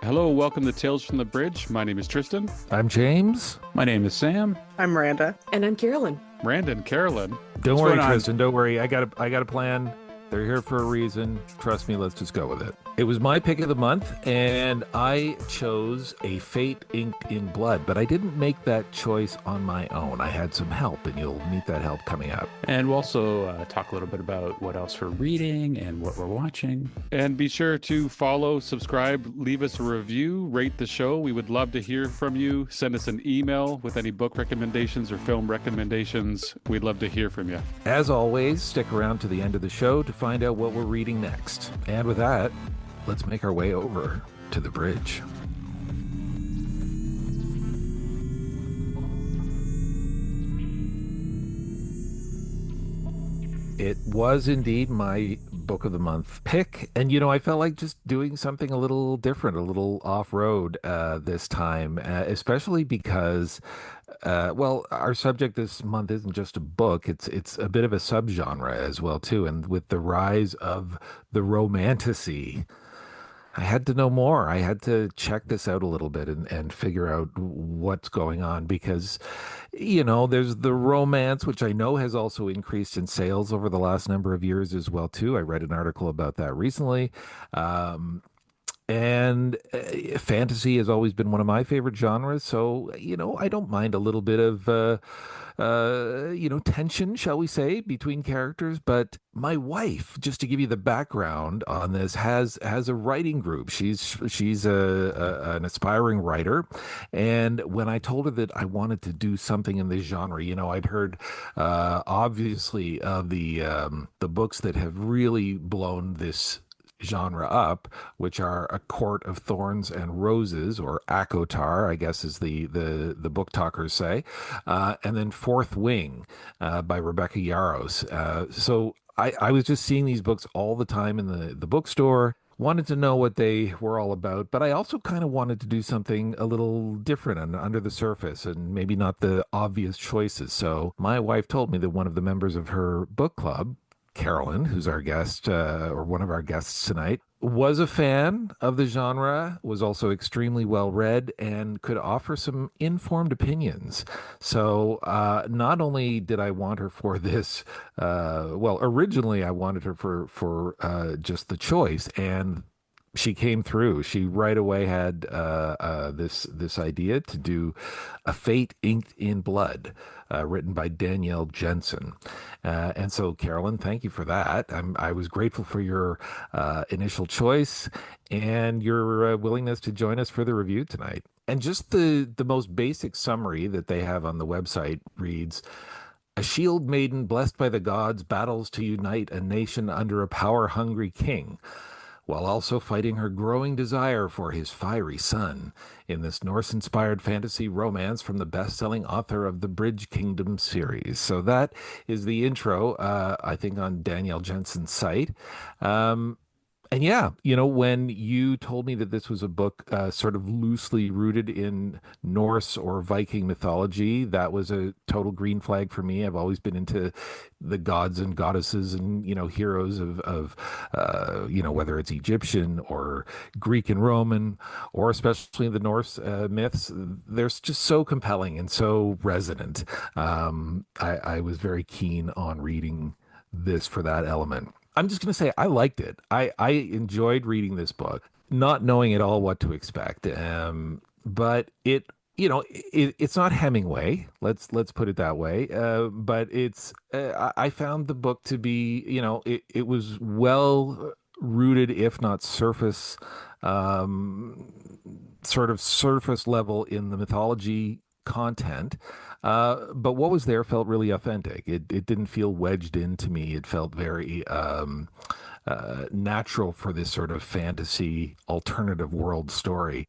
Hello, welcome to Tales from the Bridge. My name is Tristan. I'm James. My name is Sam. I'm Miranda. And I'm Carolyn. Brandon, Carolyn. Don't What's worry, going on? Tristan. Don't worry. I got a plan. They're here for a reason. Trust me. Let's just go with it. It was my pick of the month, and I chose A Fate Inked in Blood, but I didn't make that choice on my own. I had some help, and you'll meet that help coming up. And we'll also talk a little bit about what else we're reading and what we're watching. And be sure to follow, subscribe, leave us a review, rate the show. We would love to hear from you. Send us an email with any book recommendations or film recommendations. We'd love to hear from you. As always, stick around to the end of the show to find out what we're reading next. And with that, let's make our way over to the bridge. It was indeed my book of the month pick. And, I felt like just doing something a little different, a little off-road this time, especially because, our subject this month isn't just a book. It's a bit of a subgenre as well, too. And with the rise of the romantasy, I had to know more. I had to check this out a little bit and figure out what's going on because, there's the romance, which I know has also increased in sales over the last number of years as well, too. I read an article about that recently. And fantasy has always been one of my favorite genres. So, I don't mind a little bit of, tension, shall we say, between characters. But my wife, just to give you the background on this, has a writing group. She's an aspiring writer. And when I told her that I wanted to do something in this genre, I'd heard, obviously, of the books that have really blown this genre up, which are A Court of Thorns and Roses, or Akotar, I guess is the book talkers say, and then Fourth Wing by Rebecca Yarros. So I was just seeing these books all the time in the bookstore, wanted to know what they were all about, but I also kind of wanted to do something a little different and under the surface and maybe not the obvious choices. So my wife told me that one of the members of her book club, Carolyn, who's our guest, or one of our guests tonight, was a fan of the genre, was also extremely well read, and could offer some informed opinions. So not only did I want her for this, originally I wanted her for just the choice, and she came through. She right away had this idea to do A Fate Inked in Blood, written by Danielle Jensen. And so, Carolyn, thank you for that. I was grateful for your initial choice and your willingness to join us for the review tonight. And just the most basic summary that they have on the website reads, "A shield maiden blessed by the gods battles to unite a nation under a power-hungry king, while also fighting her growing desire for his fiery son in this Norse-inspired fantasy romance from the best-selling author of the Bridge Kingdom series." So that is the intro, I think, on Danielle Jensen's site. And yeah, when you told me that this was a book sort of loosely rooted in Norse or Viking mythology, that was a total green flag for me. I've always been into the gods and goddesses and, heroes of whether it's Egyptian or Greek and Roman, or especially the Norse myths. They're just so compelling and so resonant. I was very keen on reading this for that element. I'm just going to say I liked it. I enjoyed reading this book, not knowing at all what to expect. But it's not Hemingway. Let's put it that way. But I found the book to be, it was well rooted, if not sort of surface level in the mythology content. But what was there felt really authentic. It didn't feel wedged into me. It felt very natural for this sort of fantasy alternative world story.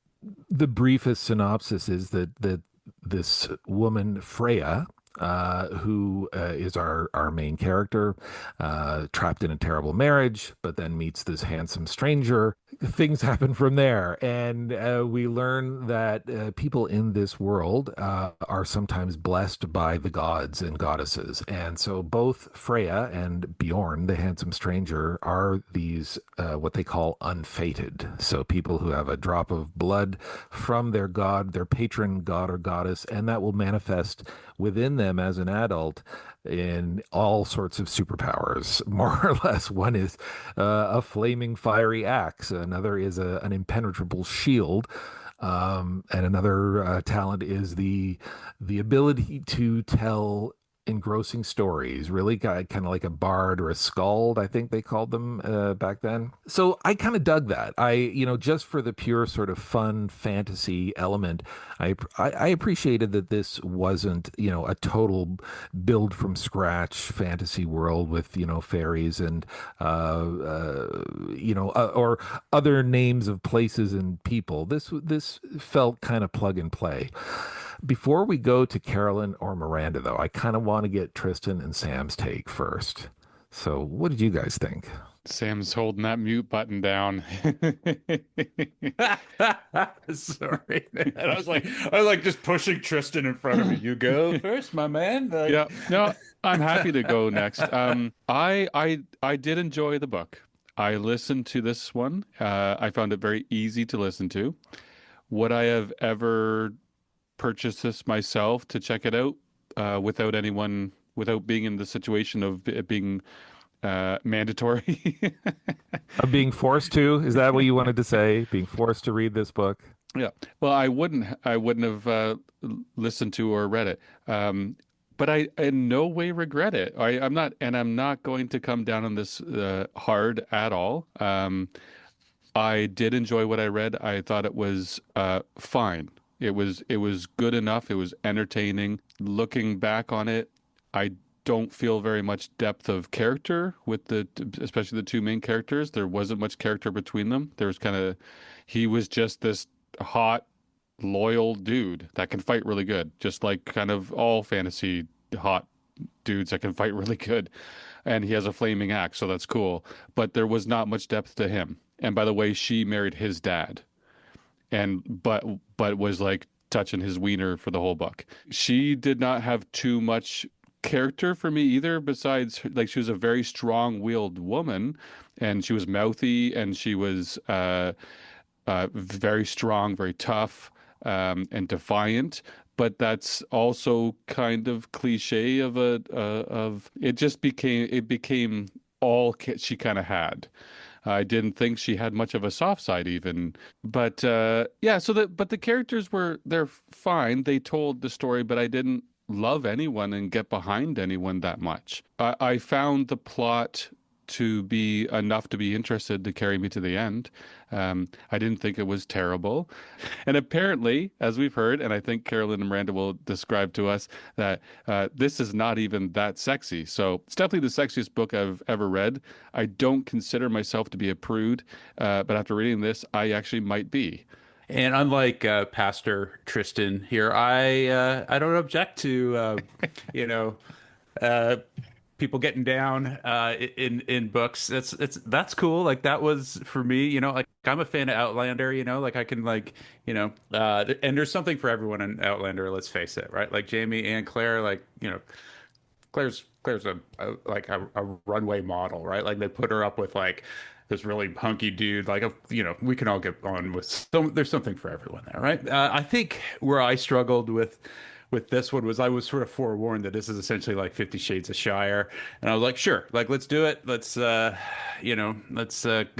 The briefest synopsis is that this woman, Freya, who is our main character, trapped in a terrible marriage, but then meets this handsome stranger. Things happen from there, and we learn that people in this world are sometimes blessed by the gods and goddesses. And so both Freya and Bjorn, the handsome stranger, are these what they call unfated. So people who have a drop of blood from their god, their patron god or goddess, and that will manifest within them as an adult in all sorts of superpowers, more or less. One is a flaming fiery axe, another is an impenetrable shield. And another talent is the ability to tell engrossing stories, really kind of like a bard or a skald, I think they called them back then. So I kind of dug that. Just for the pure sort of fun fantasy element, I appreciated that this wasn't, a total build from scratch fantasy world with, fairies and, or other names of places and people. This felt kind of plug and play. Before we go to Carolyn or Miranda, though, I kind of want to get Tristan and Sam's take first. So, what did you guys think? Sam's holding that mute button down. Sorry, man. I was like just pushing Tristan in front of me. You go first, my man. Yeah, no, I'm happy to go next. I did enjoy the book. I listened to this one. I found it very easy to listen to. Would I have ever purchased this myself to check it out without being in the situation of it being mandatory? I'm being forced to. Is that what you wanted to say? Being forced to read this book? Yeah. Well, I wouldn't have listened to or read it. But I in no way regret it. I'm not going to come down on this hard at all. I did enjoy what I read. I thought it was fine. It was good enough. It was entertaining. Looking back on it, I don't feel very much depth of character with especially the two main characters. There wasn't much character between them. There was he was just this hot, loyal dude that can fight really good, just like kind of all fantasy hot dudes that can fight really good. And he has a flaming axe, so that's cool. But there was not much depth to him. And by the way, she married his dad, and but was like touching his wiener for the whole book. She did not have too much character for me either. Besides, like she was a very strong-willed woman, and she was mouthy, and she was very strong, very tough, and defiant. But that's also kind of cliche of it became all she kind of had. I didn't think she had much of a soft side even. But yeah, but the characters they're fine. They told the story, but I didn't love anyone and get behind anyone that much. I found the plot to be enough to be interested to carry me to the end. I didn't think it was terrible. And apparently, as we've heard, and I think Carolyn and Miranda will describe to us, that this is not even that sexy. So it's definitely the sexiest book I've ever read. I don't consider myself to be a prude, but after reading this, I actually might be. And unlike Pastor Tristan here, I don't object to you know uh, people getting down in books. That's cool. Like that was for me. Like I'm a fan of Outlander. Like I can and there's something for everyone in Outlander. Let's face it, right? Like Jamie and Claire. Like Claire's a runway model, right? Like they put her up with like this really hunky dude. Like we can all get on with there's something for everyone there, right? I think where I struggled with this one was I was sort of forewarned that this is essentially like 50 Shades of Shire, and I was like, sure, like let's do it. Let's get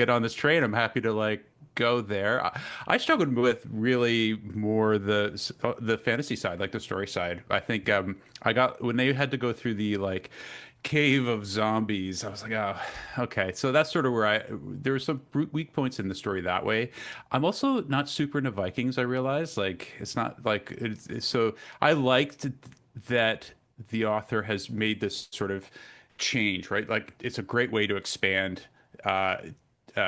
on this train. I'm happy to like go there. I struggled with really more the fantasy side, like the story side. I think I got when they had to go through the like cave of zombies. I was like, oh, okay. So that's sort of where there were some weak points in the story that way. I'm also not super into Vikings. I realize like it's not like so I liked that the author has made this sort of change, right? Like it's a great way to expand uh,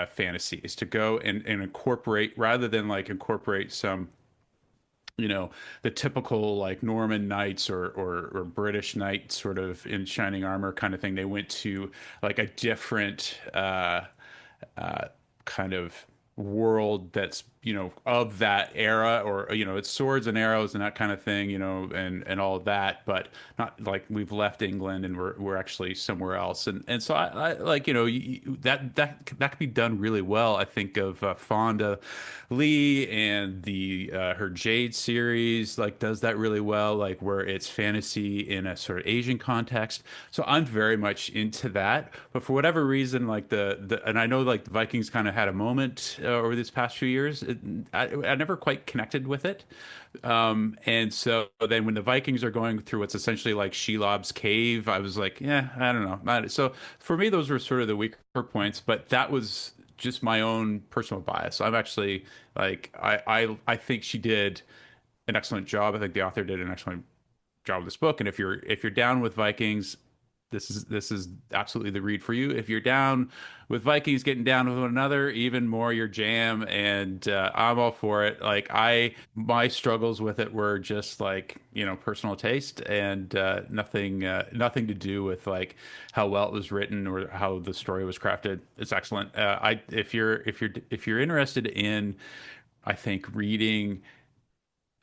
fantasy is to go and incorporate rather than like incorporate some the typical like Norman knights or British knights sort of in shining armor kind of thing. They went to like a different kind of world that's of that era, or it's swords and arrows and that kind of thing, and all of that, but not like we've left England and we're actually somewhere else. And so I like that could be done really well. I think of Fonda Lee and the her Jade series like does that really well, like where it's fantasy in a sort of Asian context. So I'm very much into that, but for whatever reason, like the and I know like the Vikings kind of had a moment over these past few years. I never quite connected with it. And so then when the Vikings are going through what's essentially like Shelob's cave, I was like, yeah, I don't know. So for me, those were sort of the weaker points, but that was just my own personal bias. I'm actually like, I think she did an excellent job. I think the author did an excellent job with this book. And if you're down with Vikings, this is absolutely the read for you. If you're down with Vikings getting down with one another, even more your jam, and I'm all for it. Like my struggles with it were just like personal taste, and nothing to do with like how well it was written or how the story was crafted. It's excellent. If you're interested in, I think, reading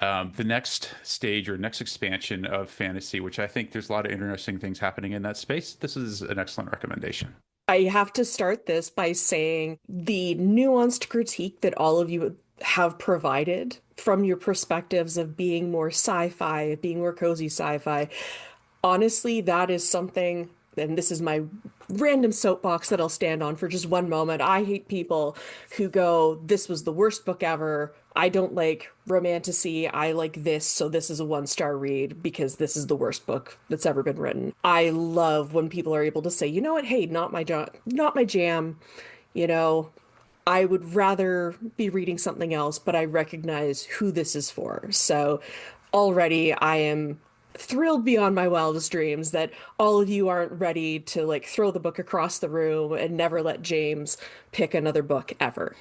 the next stage or next expansion of fantasy, which I think there's a lot of interesting things happening in that space, this is an excellent recommendation. I have to start this by saying the nuanced critique that all of you have provided from your perspectives of being more sci-fi, being more cozy sci-fi. Honestly, that is something, and this is my random soapbox that I'll stand on for just one moment. I hate people who go, this was the worst book ever. I don't like romantasy. I like this, so this is a one-star read because this is the worst book that's ever been written. I love when people are able to say, you know what, hey, not my jam. You know, I would rather be reading something else, but I recognize who this is for. So already I am thrilled beyond my wildest dreams that all of you aren't ready to like throw the book across the room and never let James pick another book ever.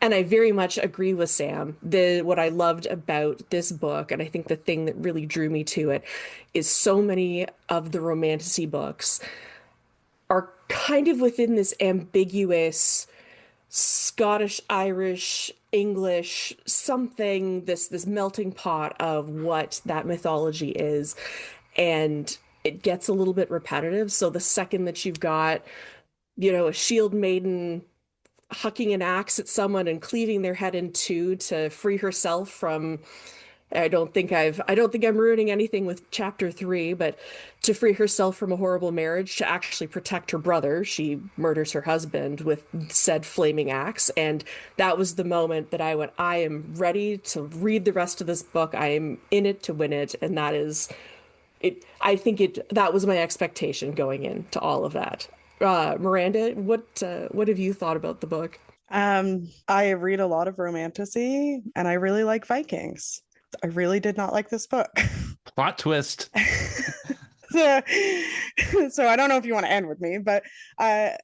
And I very much agree with Sam. What I loved about this book, and I think the thing that really drew me to it, is so many of the romantasy books are kind of within this ambiguous Scottish, Irish, English, something, this melting pot of what that mythology is. And it gets a little bit repetitive. So the second that you've got, a shield maiden hucking an axe at someone and cleaving their head in two to free herself from, I don't think I'm ruining anything with chapter 3, but to free herself from a horrible marriage, to actually protect her brother, she murders her husband with said flaming axe. And that was the moment that I went, I am ready to read the rest of this book. I am in it to win it. And that is it. I think that was my expectation going into all of that. Miranda, what have you thought about the book? I read a lot of romantasy and I really like Vikings. I really did not like this book. Plot twist. so, so I don't know if you want to end with me, but I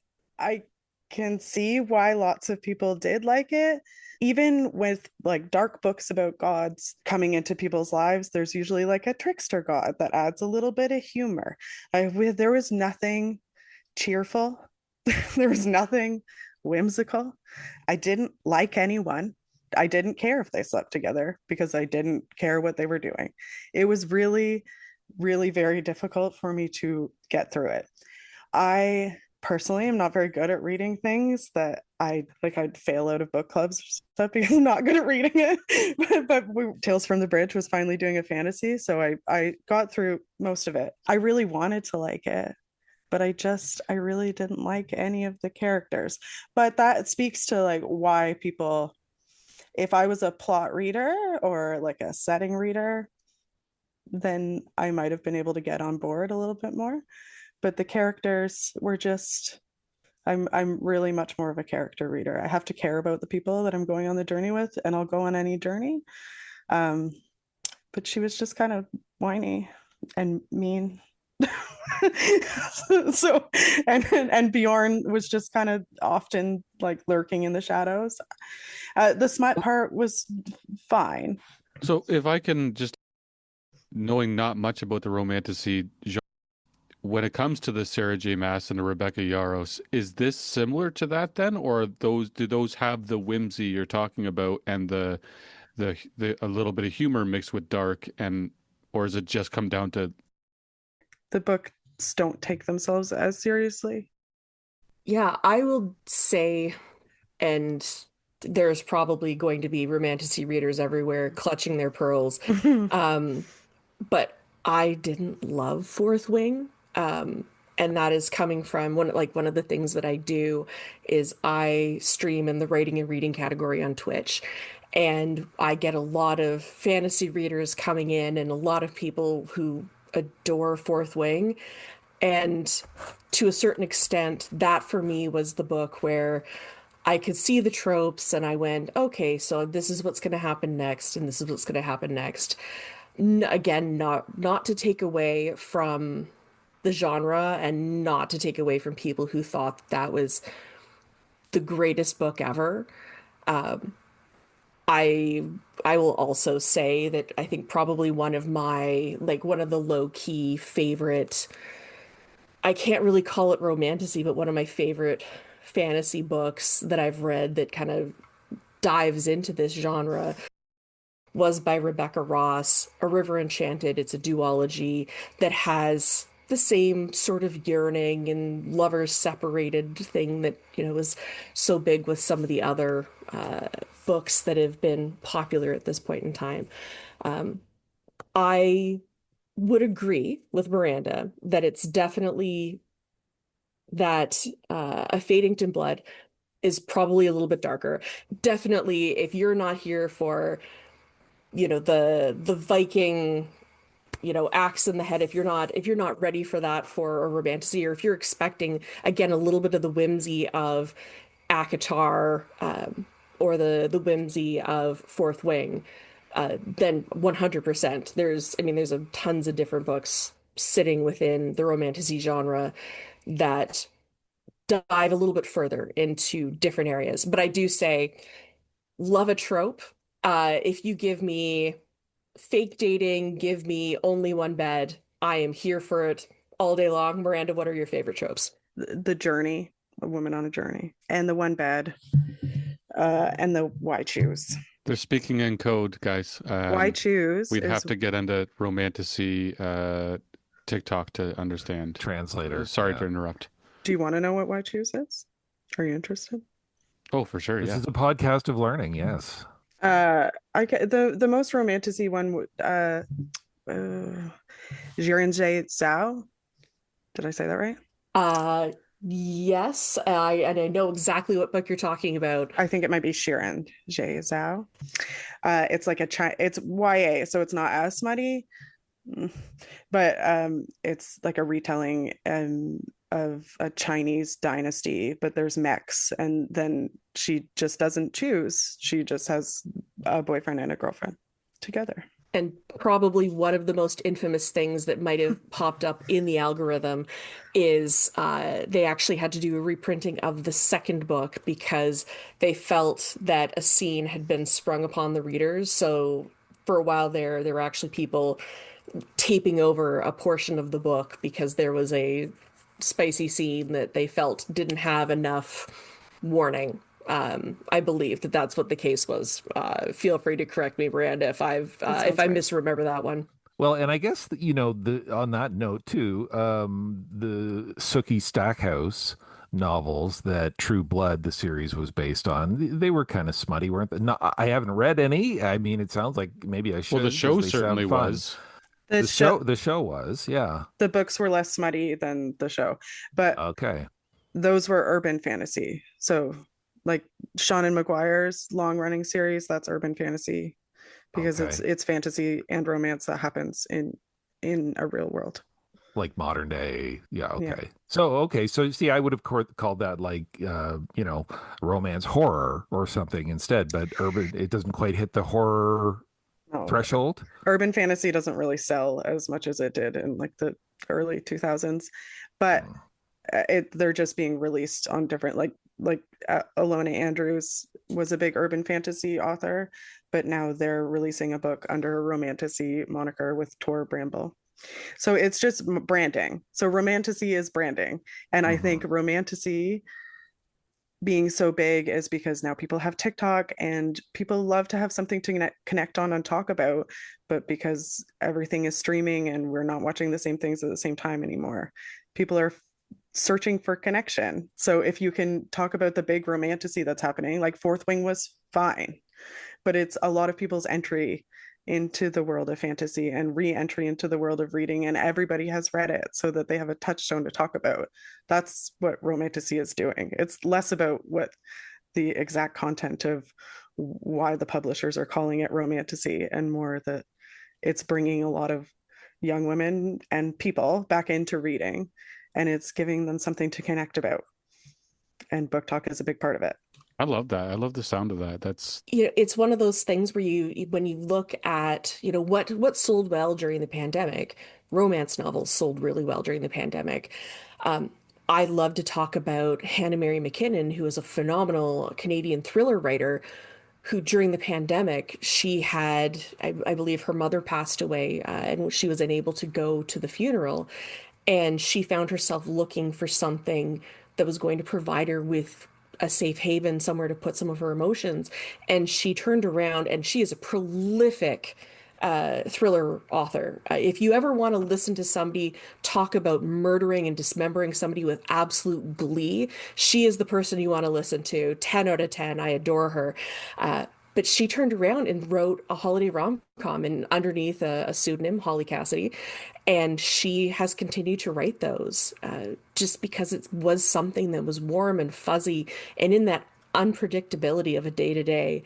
can see why lots of people did like it. Even with like dark books about gods coming into people's lives, there's usually like a trickster god that adds a little bit of humor. There was nothing cheerful. There was nothing whimsical. I didn't like anyone. I didn't care if they slept together because I didn't care what they were doing. It was really, really very difficult for me to get through it. I personally am not very good at reading things that I'd fail out of book clubs or stuff because I'm not good at reading it. but Tales from the Bridge was finally doing a fantasy, so I got through most of it. I really wanted to like it, but I really didn't like any of the characters. But that speaks to like why people, if I was a plot reader or like a setting reader, then I might have been able to get on board a little bit more. But the characters were just, I'm really much more of a character reader. I have to care about the people that I'm going on the journey with, and I'll go on any journey. But she was just kind of whiny and mean. so and Bjorn was just kind of often like lurking in the shadows. The smut part was fine, So if I can just, knowing not much about the romantasy genre, when it comes to the Sarah J. Maas and the Rebecca Yarros, is this similar to that then, or do those have the whimsy you're talking about and the a little bit of humor mixed with dark, and or does it just come down to The books don't take themselves as seriously. Yeah, I will say, and there's probably going to be romantasy readers everywhere clutching their pearls. Um, but I didn't love Fourth Wing. And that is coming from one of the things that I do is I stream in the writing and reading category on Twitch. And I get a lot of fantasy readers coming in and a lot of people who adore Fourth Wing. And to a certain extent, that for me was the book where I could see the tropes and I went, okay, so this is what's going to happen next, and this is what's going to happen next. Again, not to take away from the genre and not to take away from people who thought that was the greatest book ever. I I will also say that I think probably one of the low key favorite, I can't really call it romantasy, but one of my favorite fantasy books that I've read that kind of dives into this genre was by Rebecca Ross, A River Enchanted. It's a duology that has the same sort of yearning and lovers separated thing that, is so big with some of the other books that have been popular at this point in time. I would agree with Miranda that it's definitely that A Fadington Blood is probably a little bit darker. Definitely, if you're not here for, the Viking, axe in the head, if you're not ready for that for a romantasy, or if you're expecting again a little bit of the whimsy of ACOTAR, or the whimsy of Fourth Wing, then 100%. There's tons of different books sitting within the romantasy genre that dive a little bit further into different areas. But I do say, love a trope. If you give me fake dating, give me only one bed, I am here for it all day long. Miranda, what are your favorite tropes? The journey, a woman on a journey, and the one bed, and the why choose. they're speaking in code, guys? Why choose We'd have is to get into romantasy TikTok to understand. Translator. Sorry Yeah. to interrupt. do you want to know what why choose is? Are you interested? Oh, for sure. This Yeah. is a podcast of learning. Yes. The most romantasy one, Jirenjay Zhao. Did I say that right? Yes, and I know exactly what book you're talking about. I think it might be Shirin Jay Zhao. It's like it's YA, so it's not as smutty, but it's like a retelling of a Chinese dynasty, but there's mechs, and then she just doesn't choose. She just has a boyfriend and a girlfriend together. And probably one of the most infamous things that might have popped up in the algorithm is they actually had to do a reprinting of the second book because they felt that a scene had been sprung upon the readers. So for a while there were actually people taping over a portion of the book because there was a spicy scene that they felt didn't have enough warning. I believe that that's what the case was. Feel free to correct me, Miranda, if if I right. misremember that one. Well, and I guess on that note too, the Sookie Stackhouse novels that True Blood, the series, was based on, they were kind of smutty, weren't they? No, I haven't read any. I mean, it sounds like maybe I should. Well, the 'cause show they sound certainly fun. was. The show was, yeah. The books were less smutty than the show, but Okay. those were urban fantasy. So, like Sean and McGuire's long running series, that's urban fantasy because Okay. it's fantasy and romance that happens in a real world. Like modern day. Yeah. Okay. Yeah. So see, I would have called that like, romance horror or something instead, but urban, it doesn't quite hit the horror No, threshold. urban fantasy doesn't really sell as much as it did in like the early 2000s, but they're just being released on different, like Alona Andrews was a big urban fantasy author, but now they're releasing a book under a romantasy moniker with Tor Bramble. So it's just branding. So romantasy is branding. And I think romantasy being so big is because now people have TikTok and people love to have something to connect on and talk about. But because everything is streaming and we're not watching the same things at the same time anymore, people are searching for connection. So if you can talk about the big romantasy that's happening, like Fourth Wing was fine, but it's a lot of people's entry into the world of fantasy and re-entry into the world of reading, and everybody has read it so that they have a touchstone to talk about. That's what romantasy is doing. It's less about what the exact content of why the publishers are calling it romantasy, and more that it's bringing a lot of young women and people back into reading, and it's giving them something to connect about, and book talk is a big part of it. I love that. I love the sound of that. That's It's one of those things where when you look at, what sold well during the pandemic, romance novels sold really well during the pandemic. Um, I love to talk about Hannah Mary McKinnon, who is a phenomenal Canadian thriller writer, who during the pandemic, she had, I believe her mother passed away, and she was unable to go to the funeral. And she found herself looking for something that was going to provide her with a safe haven, somewhere to put some of her emotions. And she turned around, and she is a prolific thriller author. If you ever want to listen to somebody talk about murdering and dismembering somebody with absolute glee, she is the person you want to listen to. 10 out of 10. I adore her. But she turned around and wrote a holiday rom-com and underneath a pseudonym, Holly Cassidy. And she has continued to write those just because it was something that was warm and fuzzy. And in that unpredictability of a day to day,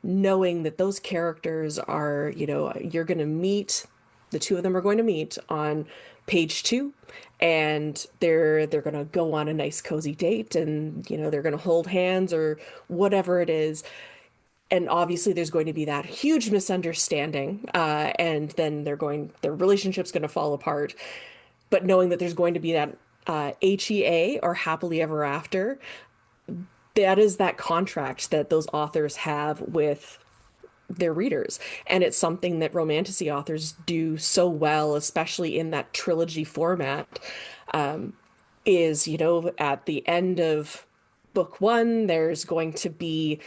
knowing that those characters are, you're going to meet, the two of them are going to meet on page 2, and they're going to go on a nice cozy date, and they're going to hold hands or whatever it is. And obviously there's going to be that huge misunderstanding, and then their relationship's going to fall apart. But knowing that there's going to be that HEA, or happily ever after, that is that contract that those authors have with their readers. And it's something that romantasy authors do so well, especially in that trilogy format, is, at the end of book 1, there's going to be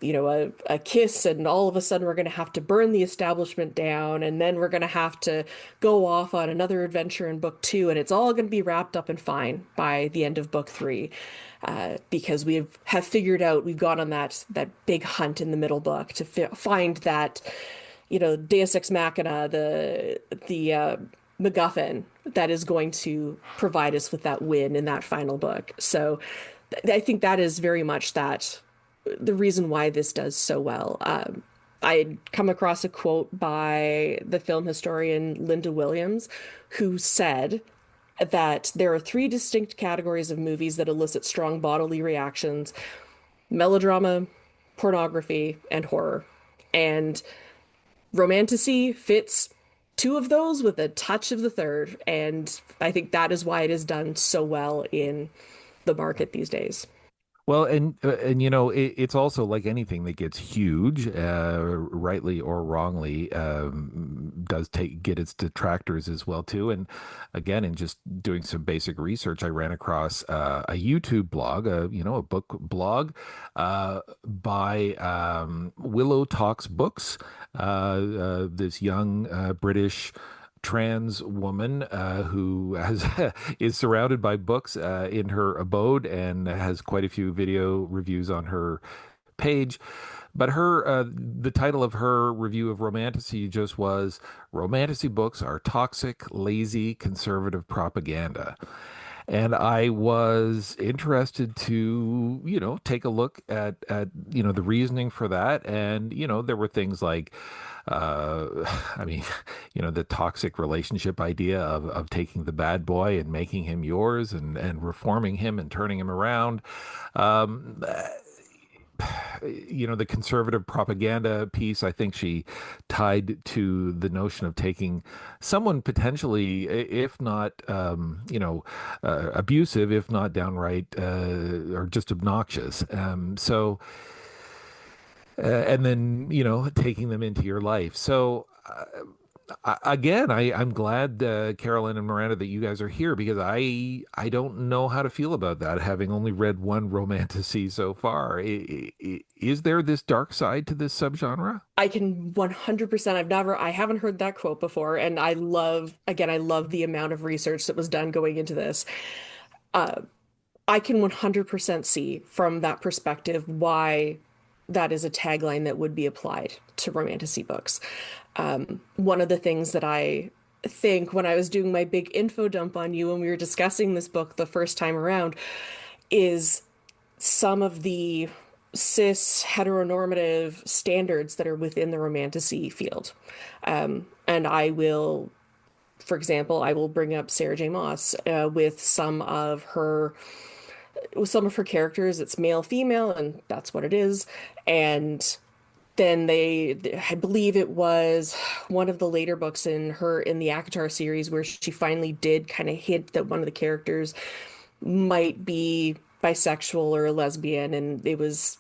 a kiss, and all of a sudden we're going to have to burn the establishment down, and then we're going to have to go off on another adventure in book 2, and it's all going to be wrapped up and fine by the end of book 3, because have figured out, we've gone on that big hunt in the middle book to find that Deus Ex Machina, the MacGuffin that is going to provide us with that win in that final book. So I think that is very much the reason why this does so well. I had come across a quote by the film historian Linda Williams, who said that there are 3 distinct categories of movies that elicit strong bodily reactions: melodrama, pornography, and horror. And romantasy fits 2 of those with a touch of the third. And I think that is why it is done so well in the market these days. Well, and it's also like anything that gets huge, rightly or wrongly, does get its detractors as well too. And again, in just doing some basic research, I ran across a YouTube blog, a book blog by Willow Talks Books, this young British trans woman who is surrounded by books in her abode, and has quite a few video reviews on her page. But the title of her review of romantasy just was "Romantasy books are toxic, lazy, conservative propaganda." And I was interested to, take a look at the reasoning for that. And, there were things like, the toxic relationship idea of taking the bad boy and making him yours, and reforming him and turning him around. The conservative propaganda piece, I think she tied to the notion of taking someone potentially, if not, abusive, if not downright, or just obnoxious. So and then taking them into your life. So again, I'm glad, Carolyn and Miranda, that you guys are here, because I don't know how to feel about that, having only read one romantasy so far. Is there this dark side to this subgenre? I can 100%. I haven't heard that quote before. And I love the amount of research that was done going into this. Uh, I can 100% see from that perspective why that is a tagline that would be applied to romantasy books. One of the things that I think when I was doing my big info dump on you when we were discussing this book the first time around is some of the cis heteronormative standards that are within the romantasy field. And for example, I will bring up Sarah J. Maas with some of her characters. It's male, female, and that's what it is. And then I believe it was one of the later books in the ACOTAR series where she finally did kind of hint that one of the characters might be bisexual or a lesbian, and it was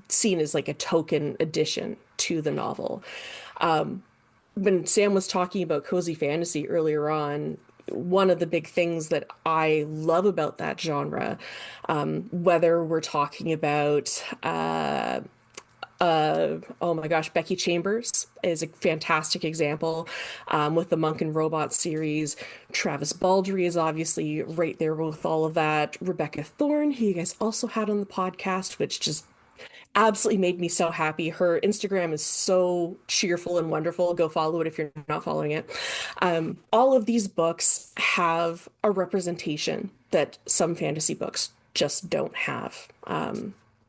seen as like a token addition to the novel. When Sam was talking about cozy fantasy earlier on, one of the big things that I love about that genre, whether we're talking about oh my gosh, Becky Chambers is a fantastic example with the Monk and Robot series. Travis Baldry is obviously right there with all of that. Rebecca Thorne, who you guys also had on the podcast, which just absolutely made me so happy. Her Instagram is so cheerful and wonderful. Go follow it if you're not following it. All of these books have a representation that some fantasy books just don't have.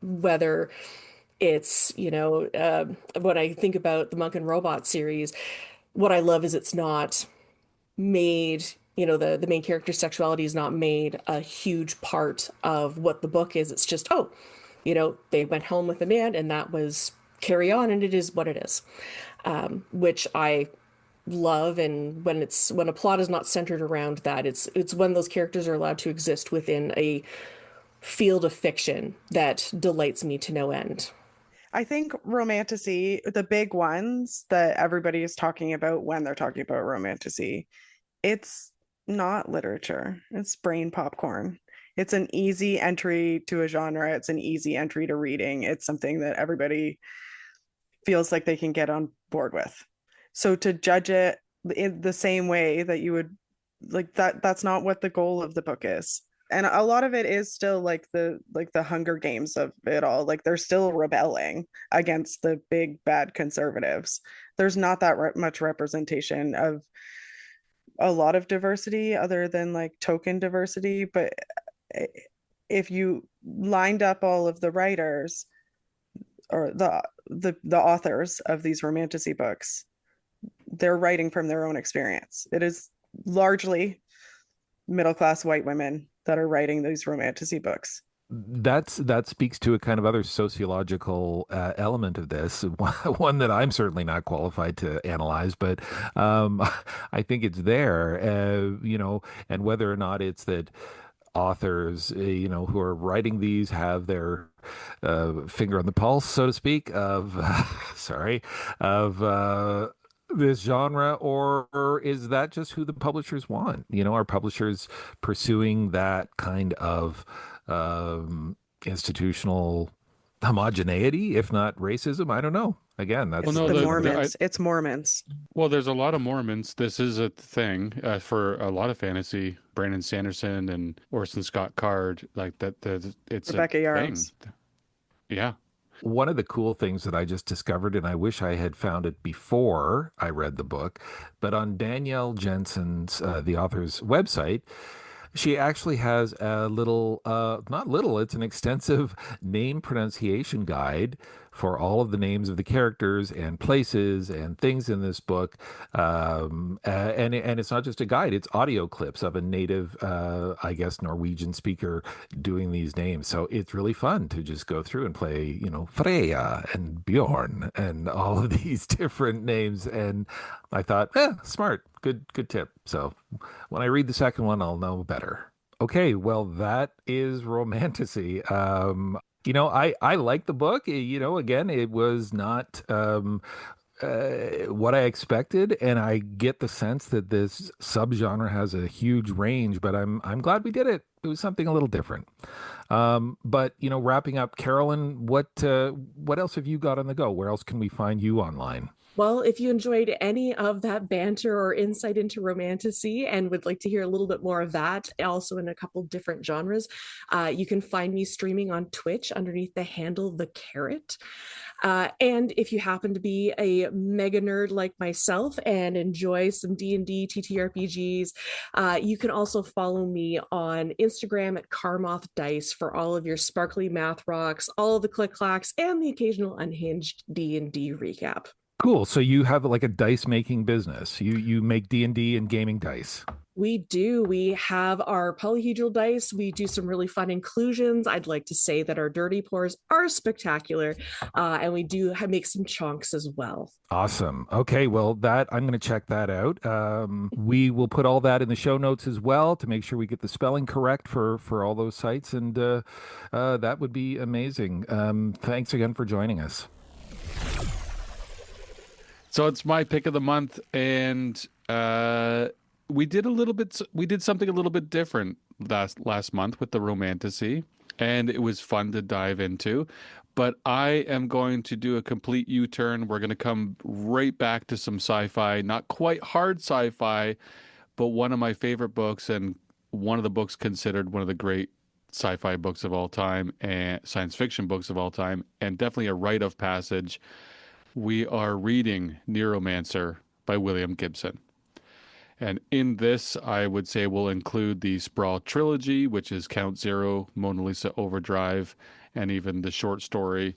Whether it's, when I think about the Monk and Robot series, what I love is it's not made, the main character's sexuality is not made a huge part of what the book is. It's just, they went home with a man and that was carry on, and it is what it is, which I love. And when a plot is not centered around that, it's when those characters are allowed to exist within a field of fiction that delights me to no end. I think romantasy, the big ones that everybody is talking about when they're talking about romantasy, it's not literature. It's brain popcorn. It's an easy entry to a genre. It's an easy entry to reading. It's something that everybody feels like they can get on board with. So to judge it in the same way that you would like that's not what the goal of the book is. And a lot of it is still like the Hunger Games of it all. Like they're still rebelling against the big bad conservatives. There's not that much representation of a lot of diversity other than like token diversity. But if you lined up all of the writers or the authors of these romantasy books, they're writing from their own experience. It is largely middle-class white women that are writing these romantasy books. That speaks to a kind of other sociological element of this, one that I'm certainly not qualified to analyze, but I think it's there, and whether or not it's that authors, who are writing these have their finger on the pulse, so to speak, of, this genre, or is that just who the publishers want? Are publishers pursuing that kind of institutional homogeneity, if not racism? I don't know. Again, that's Mormons. It's Mormons. Well, there's a lot of Mormons. This is a thing for a lot of fantasy. Brandon Sanderson and Orson Scott Card, like that. It's Rebecca a Yarros. thing. Yeah. One of the cool things that I just discovered, and I wish I had found it before I read the book, but on Danielle Jensen's, the author's website, she actually has a it's an extensive name pronunciation guide for all of the names of the characters and places and things in this book. And it's not just a guide, it's audio clips of a native, I guess, Norwegian speaker doing these names. So it's really fun to just go through and play, Freya and Bjorn and all of these different names. And I thought, smart, good tip. So when I read the second one, I'll know better. Okay, well, that is romantasy. I like the book. Again, it was not what I expected, and I get the sense that this subgenre has a huge range. But I'm glad we did it. It was something a little different. But wrapping up, Carolyn, what else have you got on the go? Where else can we find you online? Well, if you enjoyed any of that banter or insight into romantasy and would like to hear a little bit more of that, also in a couple different genres, you can find me streaming on Twitch underneath the handle The Carrot. And if you happen to be a mega nerd like myself and enjoy some D&D, TTRPGs, you can also follow me on Instagram at Carmoth Dice for all of your sparkly math rocks, all of the click clacks, and the occasional unhinged D&D recap. Cool. So you have like a dice making business. You make D&D and gaming dice. We do. We have our polyhedral dice. We do some really fun inclusions. I'd like to say that our dirty pours are spectacular, and we do make some chunks as well. Awesome. Okay, well, that I'm going to check that out. We will put all that in the show notes as well to make sure we get the spelling correct for all those sites, and that would be amazing. Thanks again for joining us. So it's my pick of the month, and we did something a little bit different last month with the romantasy, and it was fun to dive into. But I am going to do a complete U-turn. We're going to come right back to some sci-fi, not quite hard sci-fi, but one of my favorite books, and one of the books considered one of the great sci-fi books of all time and science fiction books of all time, and definitely a rite of passage. We are reading Neuromancer by William Gibson. And in this, I would say we'll include the Sprawl trilogy, which is Count Zero, Mona Lisa Overdrive, and even the short story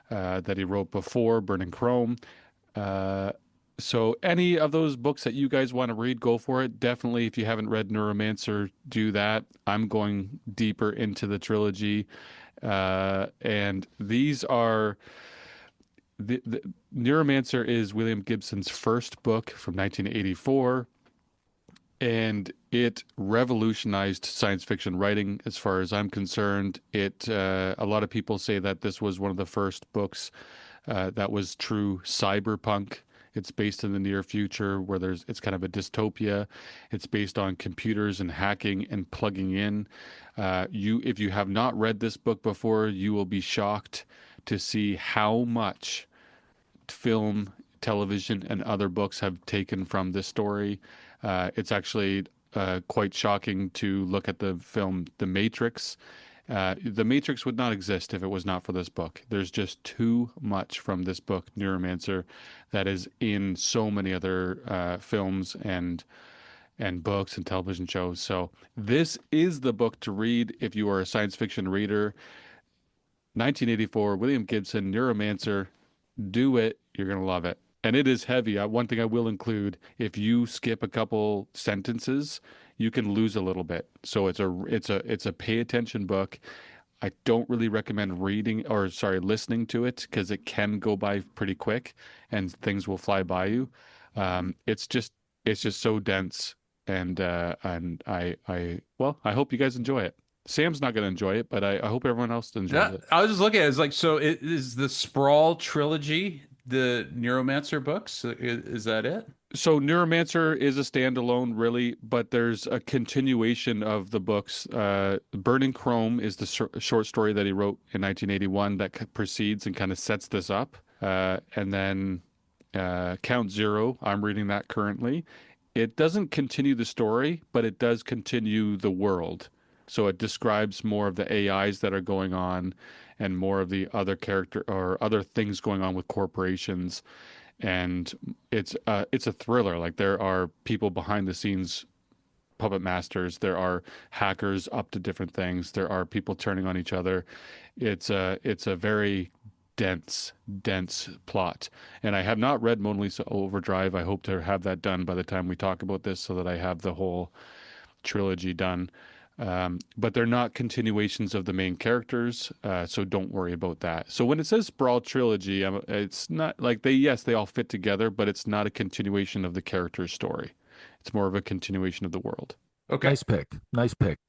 that he wrote before, Burning Chrome. So any of those books that you guys want to read, go for it. Definitely, if you haven't read Neuromancer, do that. I'm going deeper into the trilogy. And these are... The Neuromancer is William Gibson's first book from 1984, and it revolutionized science fiction writing as far as I'm concerned. A lot of people say that this was one of the first books that was true cyberpunk. It's based in the near future where it's kind of a dystopia. It's based on computers and hacking and plugging in. If you have not read this book before, you will be shocked to see how much film, television, and other books have taken from this story. It's actually quite shocking to look at the film The Matrix. The Matrix would not exist if it was not for this book. There's just too much from this book, Neuromancer, that is in so many other films and books and television shows. So this is the book to read if you are a science fiction reader. 1984, William Gibson, Neuromancer. Do it. You're going to love it. And it is heavy. One thing I will include, if you skip a couple sentences, you can lose a little bit. So it's a pay attention book. I don't really recommend listening to it because it can go by pretty quick and things will fly by you. It's just so dense, and I hope you guys enjoy it. Sam's not going to enjoy it, but I hope everyone else enjoys it. I was just looking at it. It's like, so it is the Sprawl trilogy, the Neuromancer books. Is that it? So Neuromancer is a standalone, really, but there's a continuation of the books. Burning Chrome is the short story that he wrote in 1981 that precedes and kind of sets this up. And then Count Zero, I'm reading that currently. It doesn't continue the story, but it does continue the world. So it describes more of the AIs that are going on and more of the other character or other things going on with corporations. And it's a thriller. Like, there are people behind the scenes, puppet masters. There are hackers up to different things. There are people turning on each other. It's a very dense plot. And I have not read Mona Lisa Overdrive. I hope to have that done by the time we talk about this so that I have the whole trilogy done. But they're not continuations of the main characters, so don't worry about that. So when it says Sprawl trilogy, it's not like they all fit together, but it's not a continuation of the character's story. It's more of a continuation of the world. Okay. Nice pick.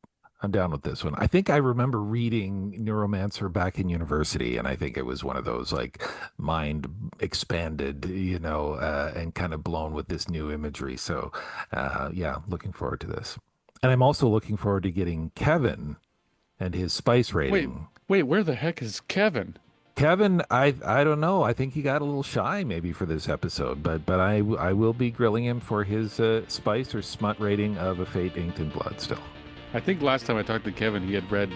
I'm down with this one. I think I remember reading Neuromancer back in university, and I think it was one of those like mind expanded, and kind of blown with this new imagery. So, yeah, looking forward to this. And I'm also looking forward to getting Kevin and his spice rating. Wait, where the heck is Kevin? Kevin, I don't know. I think he got a little shy maybe for this episode, but I will be grilling him for his spice or smut rating of A Fate Inked in Blood still. I think last time I talked to Kevin, he had read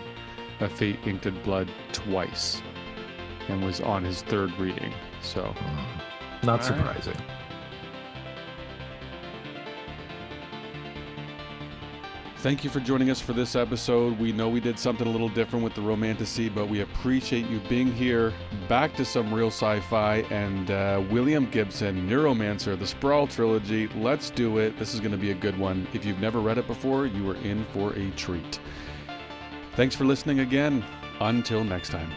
A Fate Inked in Blood twice and was on his third reading. So, not surprising. Thank you for joining us for this episode. We know we did something a little different with the Romantasy, but we appreciate you being here. Back to some real sci-fi and William Gibson, Neuromancer, the Sprawl Trilogy. Let's do it. This is going to be a good one. If you've never read it before, you are in for a treat. Thanks for listening again. Until next time.